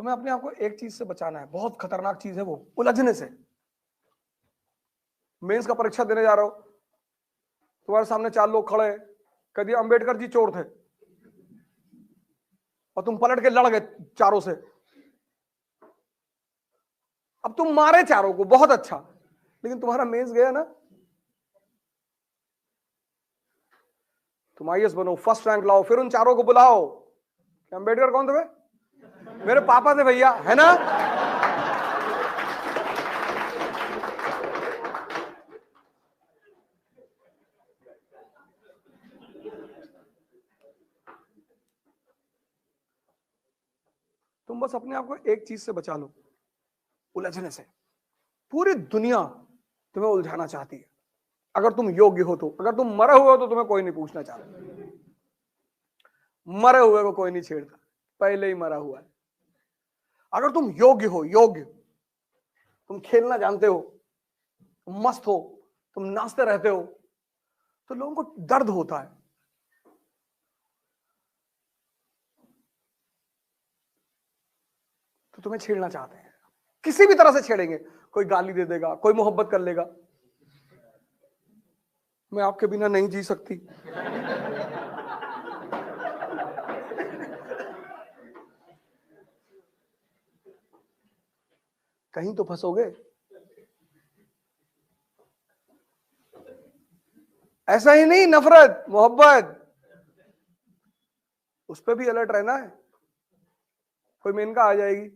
तुम्हें अपने आप को एक चीज से बचाना है, बहुत खतरनाक चीज है वो, उलझने से। मेंस का परीक्षा देने जा रहे हो, तुम्हारे सामने 4 लोग खड़े हैं, कभी अंबेडकर जी चोर थे और तुम पलट के लड़ गए चारों से। अब तुम मारे चारों को, बहुत अच्छा, लेकिन तुम्हारा मेंस गया ना। तुम आईएएस बनो, फर्स्ट रैंक लाओ, फिर उन चारों को बुलाओ। अंबेडकर कौन थे वे? मेरे पापा थे भैया, है ना। तुम बस अपने आप को एक चीज से बचा लो, उलझने से। पूरी दुनिया तुम्हें उलझाना चाहती है, अगर तुम योग्य हो तो। अगर तुम मरे हुए हो तो तुम्हें कोई नहीं पूछना चाहता, मरे हुए को कोई नहीं छेड़ता, पहले ही मरा हुआ है। अगर तुम योग्य हो, योग्य, तुम खेलना जानते हो, तुम मस्त हो, तुम नाचते रहते हो, तो लोगों को दर्द होता है। तो तुम्हें छेड़ना चाहते हैं, किसी भी तरह से छेड़ेंगे। कोई गाली दे देगा, कोई मोहब्बत कर लेगा, मैं आपके बिना नहीं जी सकती, कहीं तो फंसोगे। ऐसा ही नहीं, नफरत, मोहब्बत, उस पर भी अलर्ट रहना है। कोई मेनका आ जाएगी,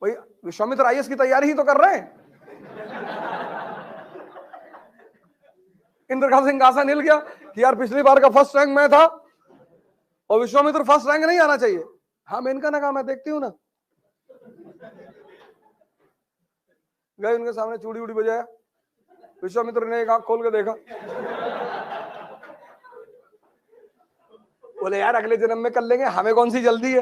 भाई विश्वामित्र आईएएस की तैयारी ही तो कर रहे हैं। इंद्र का सिंहासन हिल गया कि यार पिछली बार का फर्स्ट रैंक मैं था और विश्वामित्र फर्स्ट रैंक नहीं आना चाहिए। हाँ, मेनका ने कहा मैं देखती हूँ ना। गए उनके सामने, चूड़ी उड़ी बजाया, विश्वामित्र ने एक आंख खोल के देखा, बोले यार अगले जन्म में कर लेंगे, हमें कौन सी जल्दी है।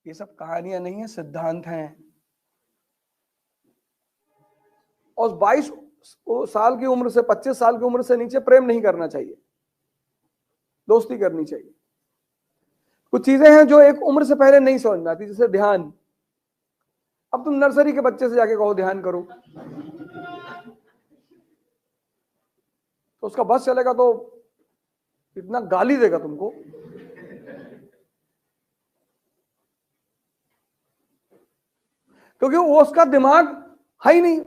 ये सब कहानियां नहीं है, सिद्धांत हैं। और 22 साल की उम्र से 25 साल की उम्र से नीचे प्रेम नहीं करना चाहिए, दोस्ती करनी चाहिए। कुछ चीजें हैं जो एक उम्र से पहले नहीं समझ में आती, जैसे ध्यान। अब तुम नर्सरी के बच्चे से जाके कहो ध्यान करो, तो उसका बस चलेगा तो इतना गाली देगा तुमको। क्योंकि वो उसका दिमाग है ही नहीं,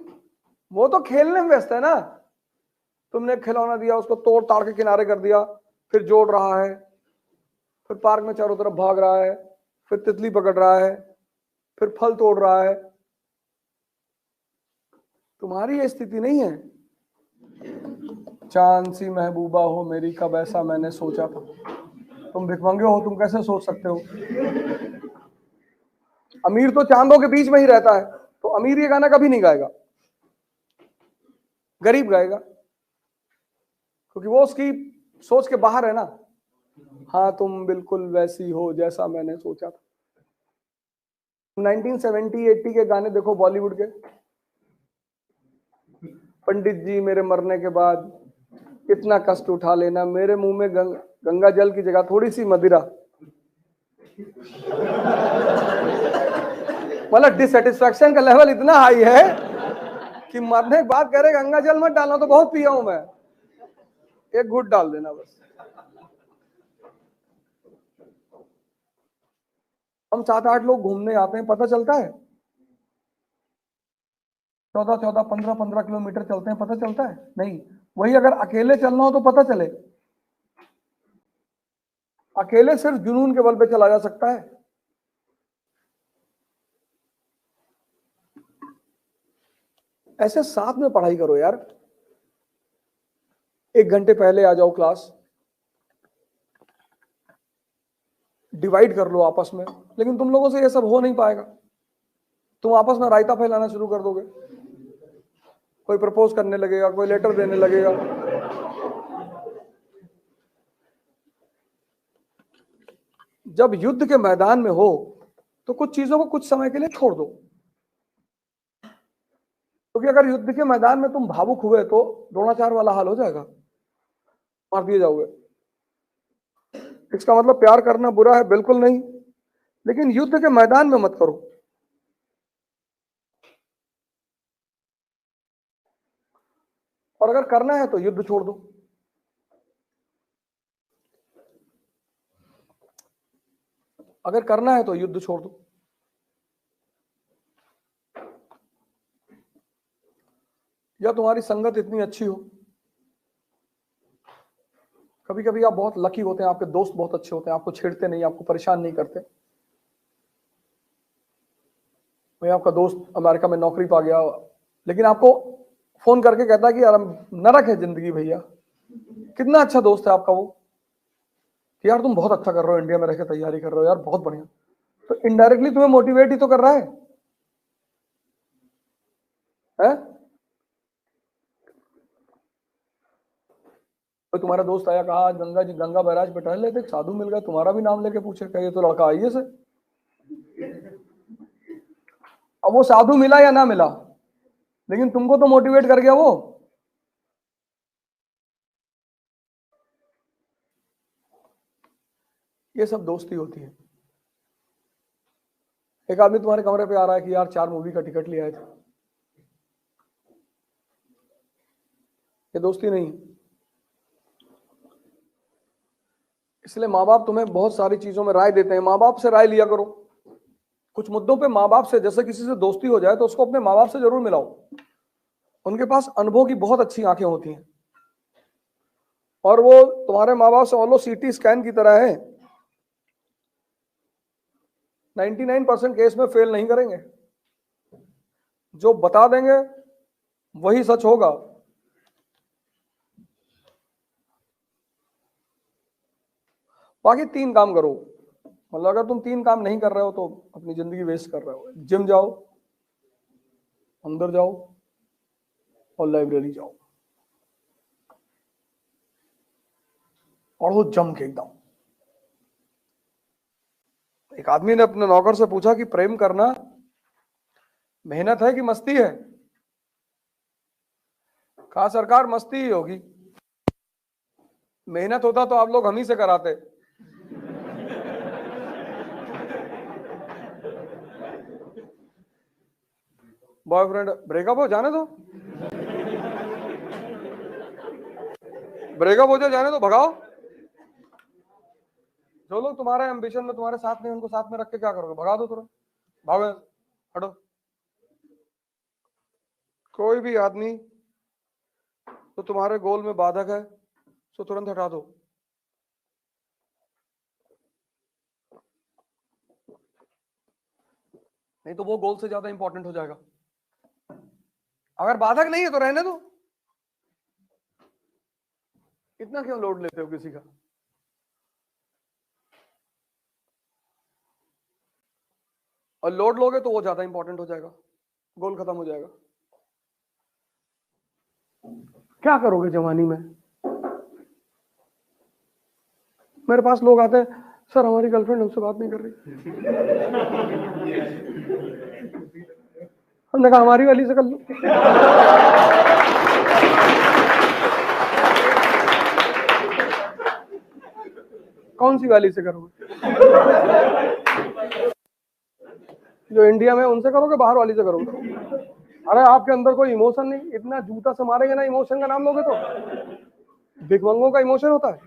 वो तो खेलने में व्यस्त है ना। तुमने खिलौना दिया, उसको तोड़ ताड़ के किनारे कर दिया, फिर जोड़ रहा है, फिर पार्क में चारों तरफ भाग रहा है, फिर तितली पकड़ रहा है, फिर फल तोड़ रहा है। तुम्हारी ये स्थिति नहीं है। चांद सी महबूबा हो मेरी, कब ऐसा मैंने सोचा था। तुम भिखमंगे हो, तुम कैसे सोच सकते हो। अमीर तो चांदों के बीच में ही रहता है, तो अमीर ये गाना कभी नहीं गाएगा, गरीब गाएगा, क्योंकि वो उसकी सोच के बाहर है ना। हाँ तुम बिल्कुल वैसी हो जैसा मैंने सोचा था। 1970-80 के गाने देखो बॉलीवुड के। पंडित जी मेरे मरने के बाद इतना कष्ट उठा लेना, मेरे मुंह में गंगा जल की जगह थोड़ी सी मदिरा। मतलब डिससेटिस्फैक्शन का लेवल इतना हाई है कि मरने के बाद कह रहे गंगा जल मत डालना, तो बहुत पिया हूं मैं, एक घूंट डाल देना बस। हम 7-8 लोग घूमने आते हैं, पता चलता है 14-14, 15-15 किलोमीटर चलते हैं, पता चलता है नहीं। वही अगर अकेले चलना हो तो पता चले। अकेले सिर्फ जुनून के बल पे चला जा सकता है। ऐसे साथ में पढ़ाई करो यार, 1 घंटे पहले आ जाओ क्लास, डिवाइड कर लो आपस में। लेकिन तुम लोगों से ये सब हो नहीं पाएगा, तुम आपस में रायता फैलाना शुरू कर दोगे। कोई प्रपोज करने लगेगा, कोई लेटर देने लगेगा। जब युद्ध के मैदान में हो तो कुछ चीजों को कुछ समय के लिए छोड़ दो, क्योंकि अगर युद्ध के मैदान में तुम भावुक हुए तो द्रोणाचार्य वाला हाल हो जाएगा, मार दिए जाओगे। इसका मतलब प्यार करना बुरा है? बिल्कुल नहीं, लेकिन युद्ध के मैदान में मत करो। और अगर करना है तो युद्ध छोड़ दो। अगर करना है तो युद्ध छोड़ दो। या तुम्हारी संगत इतनी अच्छी हो, कभी कभी आप बहुत लकी होते हैं, आपके दोस्त बहुत अच्छे होते हैं, आपको छेड़ते नहीं, आपको परेशान नहीं करते। भाई आपका दोस्त अमेरिका में नौकरी पा गया, लेकिन आपको फोन करके कहता है कि यार नरक है जिंदगी भैया। कितना अच्छा दोस्त है आपका वो, कि यार तुम बहुत अच्छा कर रहे हो, इंडिया में रहकर तैयारी कर रहे हो यार, बहुत बढ़िया। तो इनडायरेक्टली तुम्हें मोटिवेट ही तो कर रहा है, है? तो तुम्हारा दोस्त आया, कहा आज गंगा जी गंगा बैराज पे टहल लेते, साधु मिल गया, तुम्हारा भी नाम लेके पूछे, कहिए तो लड़का आइए से। अब वो साधु मिला या ना मिला, लेकिन तुमको तो मोटिवेट कर गया वो। ये सब दोस्ती होती है। एक आदमी तुम्हारे कमरे पे आ रहा है कि यार 4 मूवी का टिकट ले आए थे, ये दोस्ती नहीं। इसलिए माँ बाप तुम्हें बहुत सारी चीजों में राय देते हैं, माँ बाप से राय लिया करो। कुछ मुद्दों पे माँ बाप से, जैसे किसी से दोस्ती हो जाए तो उसको अपने माँ बाप से जरूर मिलाओ। उनके पास अनुभव की बहुत अच्छी आंखें होती हैं, और वो तुम्हारे माँ बाप समझ लो सीटी स्कैन की तरह है, 99% केस में फेल नहीं करेंगे। जो बता देंगे वही सच होगा। बाकी 3 काम करो, मतलब अगर तुम 3 काम नहीं कर रहे हो तो अपनी जिंदगी वेस्ट कर रहे हो। जिम जाओ, अंदर जाओ, और लाइब्रेरी जाओ, और वो जम के एकदम। एक आदमी ने अपने नौकर से पूछा कि प्रेम करना मेहनत है कि मस्ती है? कहा सरकार मस्ती ही होगी, मेहनत होता तो आप लोग हम ही से कराते। बॉयफ्रेंड ब्रेकअप हो जाने दो, ब्रेकअप हो जाए जाने दो, भगाओ। जो लोग तुम्हारे एम्बिशन में तुम्हारे साथ नहीं, उनको साथ में रख के क्या करोगे? भगा दो तुरंत, भागो, हटो। कोई भी आदमी तो तुम्हारे गोल में बाधक है, तो तुरंत हटा दो। नहीं तो वो गोल से ज्यादा इंपॉर्टेंट हो जाएगा। अगर बाधक नहीं है तो रहने दो। इतना क्यों लोड लेते हो किसी का? और लोड लोगे तो वो ज्यादा इंपॉर्टेंट हो जाएगा, गोल खत्म हो जाएगा। क्या करोगे जवानी में? मेरे पास लोग आते हैं, सर हमारी गर्लफ्रेंड हमसे बात नहीं कर रही। हमने कहा हमारी वाली से कर लो। कौन सी वाली से करोगे? जो इंडिया में उनसे करोगे, बाहर वाली से करोगे? अरे आपके अंदर कोई इमोशन नहीं, इतना जूता से मारेंगे ना इमोशन का नाम लोगे तो। भिखमंगों का इमोशन होता है।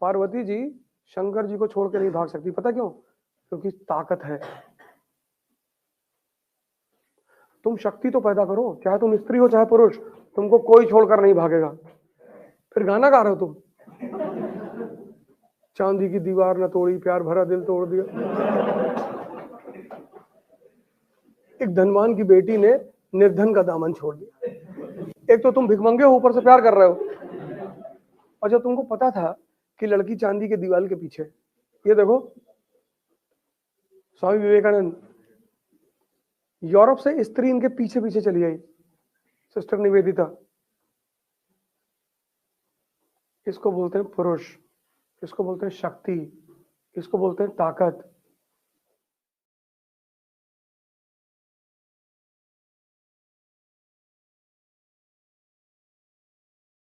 पार्वती जी शंकर जी को छोड़ के नहीं भाग सकती, पता क्यों? क्योंकि ताकत है। तुम शक्ति तो पैदा करो, चाहे तुम स्त्री हो चाहे पुरुष, तुमको कोई छोड़कर नहीं भागेगा। फिर गाना गा रहे हो तुम, चांदी की दीवार न तोड़ी, प्यार भरा दिल तोड़ दिया। एक धनवान की बेटी ने निर्धन का दामन छोड़ दिया। एक तो तुम भिखमंगे हो, ऊपर से प्यार कर रहे हो। और जब तुमको पता था कि लड़की चांदी के दीवार के पीछे, ये देखो स्वामी विवेकानंद, यूरोप से स्त्री इनके पीछे पीछे चली आई, सिस्टर निवेदिता। इसको बोलते हैं पुरुष, इसको बोलते हैं शक्ति, इसको बोलते हैं ताकत।